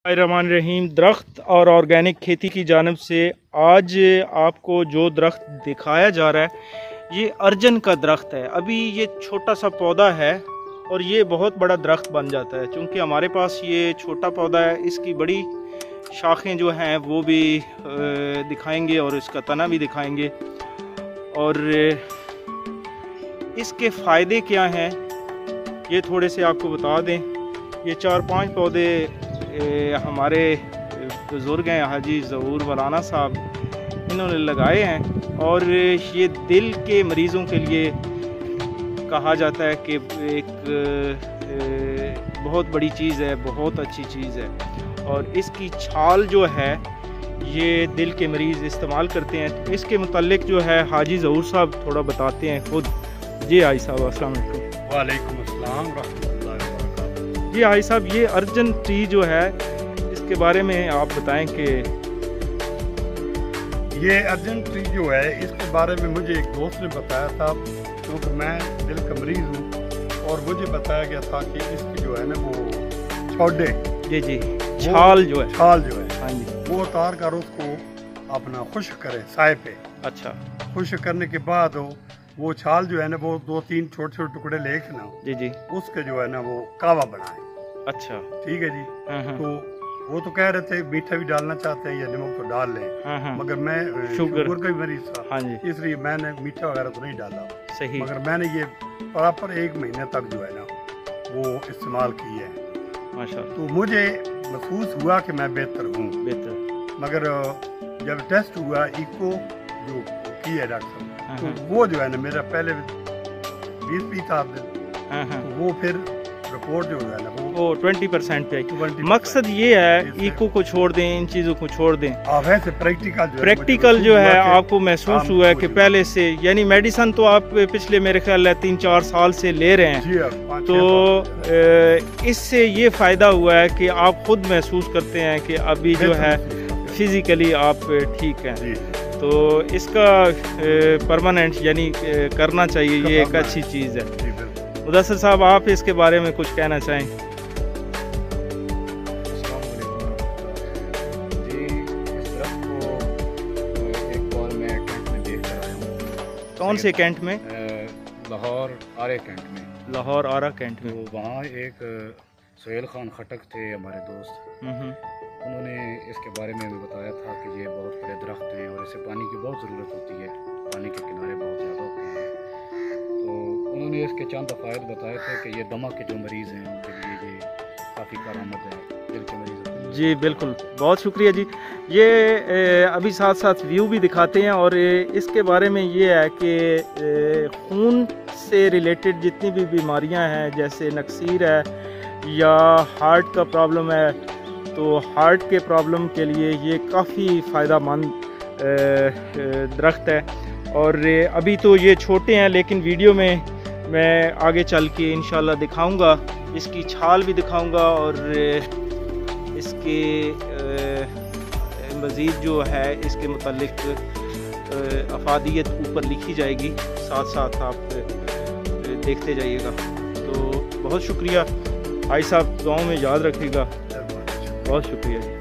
रहीम। दरख्त और ऑर्गेनिक खेती की जानिब से आज आपको जो दरख्त दिखाया जा रहा है ये अर्जन का दरख्त है। अभी ये छोटा सा पौधा है और ये बहुत बड़ा दरख्त बन जाता है। चूँकि हमारे पास ये छोटा पौधा है, इसकी बड़ी शाखें जो हैं वो भी दिखाएंगे और इसका तना भी दिखाएंगे और इसके फ़ायदे क्या हैं ये थोड़े से आपको बता दें। ये 4-5 पौधे हमारे बुज़ुर्ग हैं हाजी ज़हूर वलाना साहब, इन्होंने लगाए हैं और ये दिल के मरीज़ों के लिए कहा जाता है कि एक बहुत बड़ी चीज़ है, बहुत अच्छी चीज़ है। और इसकी छाल जो है ये दिल के मरीज़ इस्तेमाल करते हैं। तो इसके मुतालिक जो है हाजी ज़हूर साहब थोड़ा बताते हैं खुद। जी हाजी साहब अस्सलाम वालेकुम। वालेकुम अस्सलाम रहमतुल्लाहि व बरकातहू। जी हाजी साहब, ये अर्जन ट्री जो है इसके बारे में आप बताएं कि ये अर्जन ट्री जो है इसके बारे में मुझे एक दोस्त ने बताया था, क्योंकि मैं दिल का मरीज़ हूँ और मुझे बताया गया था कि इसकी जो है ना वो छोड़े जी छाल जो है हाँ जी वो उतार कर उसको अपना खुश्क करे साए पे। अच्छा, खुश्क करने के बाद वो छाल जो है ना वो 2-3 छोटे टुकड़े लेके ना जी उसके जो है ना वो कावा बनाए। अच्छा, ठीक है जी। तो वो तो कह रहे थे मीठा भी डालना चाहते हैं या नमक तो डाल लें, मगर मैं शुगर का भी मरीज था, हाँ जी, इसलिए मैंने मीठा वगैरह तो नहीं डाला। सही। मगर मैंने ये प्रॉपर 1 महीने तक जो है ना वो इस्तेमाल की है माशाअल्लाह। तो मुझे महसूस हुआ कि मैं बेहतर हूँ। मगर जब टेस्ट हुआ इको जो की है डॉक्टर तो वो जो है ना मेरा पहले 20 था, तो वो फिर रिपोर्ट जो है ना वो 20% पे आई। मकसद ये है इको को छोड़ दें, इन चीज़ों को छोड़ दें। वैसे प्रैक्टिकल जो है आपको महसूस हुआ है कि पहले से, यानी मेडिसिन तो आप पिछले मेरे ख्याल 3-4 साल से ले रहे हैं, तो इससे ये फ़ायदा हुआ है कि आप खुद महसूस करते हैं कि अभी जो है फिज़िकली आप ठीक हैं। तो इसका परमानेंट यानी करना चाहिए, ये एक अच्छी चीज़ है। मुदस्सिर साहब, आप इसके बारे में कुछ कहना चाहें? जी, इस दरख्त को एक बार मैं कैंट में देख कर आया हूँ। कौन से कैंट में? लाहौर आरा कैंट में। लाहौर आरा कैंट में। तो वहाँ एक सुहेल खान खटक थे हमारे दोस्त, उन्होंने इसके बारे में भी बताया था कि ये बहुत बड़े दरख्त हैं और इसे पानी की बहुत ज़रूरत होती है, पानी के किनारे बहुत ज़्यादा होते हैं। तो उन्होंने इसके चंद फ़ायदे बताए थे कि ये दमा के जो मरीज़ हैं उनके लिए ये काफ़ी कारआमद है, दिल के मरीज़। जी बिल्कुल, बहुत शुक्रिया जी। ये अभी साथ साथ व्यू भी दिखाते हैं और इसके बारे में ये है कि खून से रिलेटेड जितनी भी बीमारियां हैं, जैसे नक्सीर है या हार्ट का प्रॉब्लम है, तो हार्ट के प्रॉब्लम के लिए ये काफ़ी फ़ायदामंद दरख्त है। और अभी तो ये छोटे हैं, लेकिन वीडियो में मैं आगे चल के इंशाल्लाह दिखाऊंगा, इसकी छाल भी दिखाऊंगा और इसके मज़ीद जो है इसके मुतालिक अफादियत ऊपर लिखी जाएगी, साथ साथ आप देखते जाइएगा। तो बहुत शुक्रिया भाई साहब, दुआओं में याद रखिएगा। बहुत शुक्रिया जी।